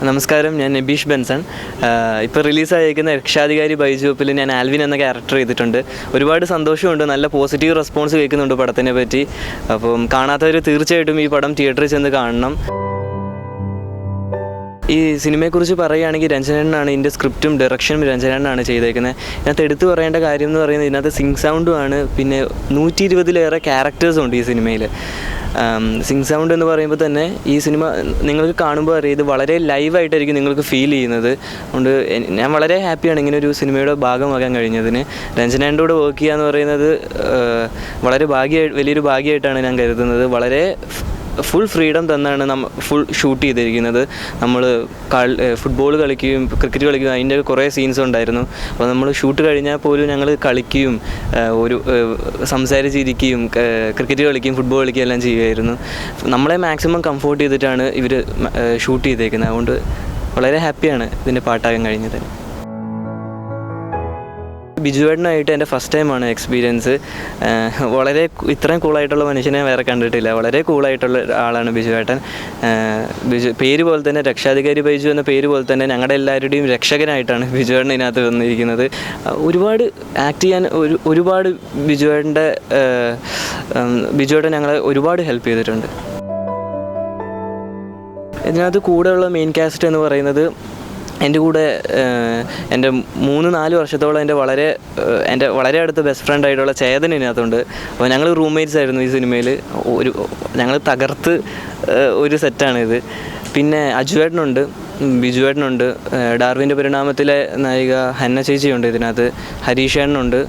നമസ്കാരം, ഞാൻ നബീഷ് ബെൻസൺ. ഇപ്പോൾ റിലീസായിരിക്കുന്ന രക്ഷാധികാരി ബൈജുപ്പിൽ ഞാൻ ആൽവിൻ എന്ന ക്യാരക്ടർ ചെയ്തിട്ടുണ്ട്. ഒരുപാട് സന്തോഷമുണ്ട്, നല്ല പോസിറ്റീവ് റെസ്പോൺസ് കേൾക്കുന്നുണ്ട് പടത്തിനെ പറ്റി. അപ്പം കാണാത്തവർ തീർച്ചയായിട്ടും ഈ പടം തിയേറ്ററിൽ ചെന്ന് കാണണം. ഈ സിനിമയെക്കുറിച്ച് പറയുകയാണെങ്കിൽ രഞ്ജനനാണ് ഇതിൻ്റെ സ്ക്രിപ്റ്റും ഡയറക്ഷനും രഞ്ജനനാണ് ചെയ്തേക്കുന്നത്. ഇതിനകത്ത് എടുത്തു പറയേണ്ട കാര്യം എന്ന് പറയുന്നത് ഇതിനകത്ത് സിംഗ് സൗണ്ടുമാണ്. പിന്നെ 120-ലേറെ ക്യാരക്ടേഴ്സും ഉണ്ട് ഈ സിനിമയിൽ. സിംഗ് സൗണ്ട് എന്ന് പറയുമ്പോൾ തന്നെ ഈ സിനിമ നിങ്ങൾക്ക് കാണുമ്പോൾ അറിയാം, ഇത് വളരെ ലൈവായിട്ടായിരിക്കും നിങ്ങൾക്ക് ഫീൽ ചെയ്യുന്നത്. അതുകൊണ്ട് ഞാൻ വളരെ ഹാപ്പിയാണ് ഇങ്ങനെ ഒരു സിനിമയുടെ ഭാഗമാകാൻ കഴിഞ്ഞതിന്. രഞ്ജനേൻ്റെ കൂടെ വർക്ക് ചെയ്യുക എന്ന് പറയുന്നത് വളരെ വലിയൊരു ഭാഗ്യമായിട്ടാണ് ഞാൻ കരുതുന്നത്. വളരെ ഫുൾ ഫ്രീഡം തന്നാണ് ഫുൾ ഷൂട്ട് ചെയ്തിരിക്കുന്നത്. നമ്മൾ ഫുട്ബോൾ കളിക്കുകയും ക്രിക്കറ്റ് കളിക്കുകയും അതിൻ്റെ കുറേ സീൻസ് ഉണ്ടായിരുന്നു. അപ്പോൾ നമ്മൾ ഷൂട്ട് കഴിഞ്ഞാൽ പോലും ഞങ്ങൾ കളിക്കുകയും സംസാരിച്ചിരിക്കുകയും ക്രിക്കറ്റ് കളിക്കുകയും ഫുട്ബോൾ കളിക്കുകയും എല്ലാം ചെയ്യുമായിരുന്നു. നമ്മളെ മാക്സിമം കംഫോർട്ട് ചെയ്തിട്ടാണ് ഇവർ ഷൂട്ട് ചെയ്തേക്കുന്നത്. അതുകൊണ്ട് വളരെ ഹാപ്പിയാണ് ഇതിൻ്റെ പാട്ടാകാൻ കഴിഞ്ഞത്. ബിജുവേട്ടനായിട്ട് എൻ്റെ ഫസ്റ്റ് ടൈമാണ് എക്സ്പീരിയൻസ്. ഇത്രയും കൂളായിട്ടുള്ള മനുഷ്യനെ വേറെ കണ്ടിട്ടില്ല. വളരെ കൂളായിട്ടുള്ള ആളാണ് ബിജുവേട്ടൻ. പേര് പോലെ തന്നെ രക്ഷാധികാരി ബൈജു എന്ന പേര് പോലെ തന്നെ ഞങ്ങളുടെ എല്ലാവരുടെയും രക്ഷകനായിട്ടാണ് ബിജുവേട്ടൻ ഇതിനകത്ത് വന്നിരിക്കുന്നത്. ഒരുപാട് ആക്ട് ചെയ്യാൻ ഒരുപാട് ബിജുവേട്ടൻ ഞങ്ങളെ ഒരുപാട് ഹെൽപ്പ് ചെയ്തിട്ടുണ്ട്. ഇതിനകത്ത് കൂടെയുള്ള മെയിൻ കാസ്റ്റ് എന്ന് പറയുന്നത് എൻ്റെ കൂടെ എൻ്റെ 3-4 വർഷത്തോളം എൻ്റെ വളരെ അടുത്ത ബെസ്റ്റ് ഫ്രണ്ട് ആയിട്ടുള്ള ചേതൻ ഇതിനകത്തുണ്ട്. അപ്പോൾ ഞങ്ങൾ റൂംമേറ്റ്സ് ആയിരുന്നു ഈ സിനിമയിൽ. ഞങ്ങൾ തകർത്ത് ഒരു സെറ്റാണിത്. പിന്നെ അജുവേട്ടനുണ്ട്, ബിജുവേട്ടനുണ്ട്, ഡാർവിൻ്റെ പരിണാമത്തിലെ നായിക ഹന്ന ചേച്ചിയുണ്ട് ഇതിനകത്ത്, ഹരീഷേട്ടനുണ്ട്,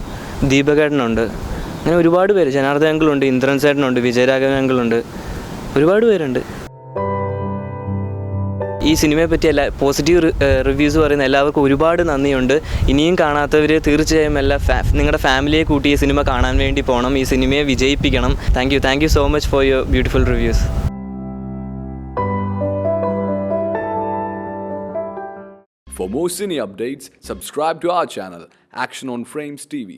ദീപകേട്ടനുണ്ട്. അങ്ങനെ ഒരുപാട് പേര്, ജനാർദ്ദൻ അങ്കിളുണ്ട്, ഇന്ദ്രൻ ചേട്ടനുണ്ട്, വിജയരാഘവൻ അങ്കിളുണ്ട്, ഒരുപാട് പേരുണ്ട്. ഈ സിനിമയെ പറ്റി പോസിറ്റീവ് റിവ്യൂസ് പറയുന്ന എല്ലാവർക്കും ഒരുപാട് നന്ദിയുണ്ട്. ഇനിയും കാണാത്തവർ തീർച്ചയായും നിങ്ങളുടെ ഫാമിലിയെ കൂട്ടി ഈ സിനിമ കാണാൻ വേണ്ടി പോകണം. ഈ സിനിമയെ വിജയിപ്പിക്കണം. Thank you so much for your beautiful reviews. For more cine updates, subscribe to our channel, Action on Frames TV.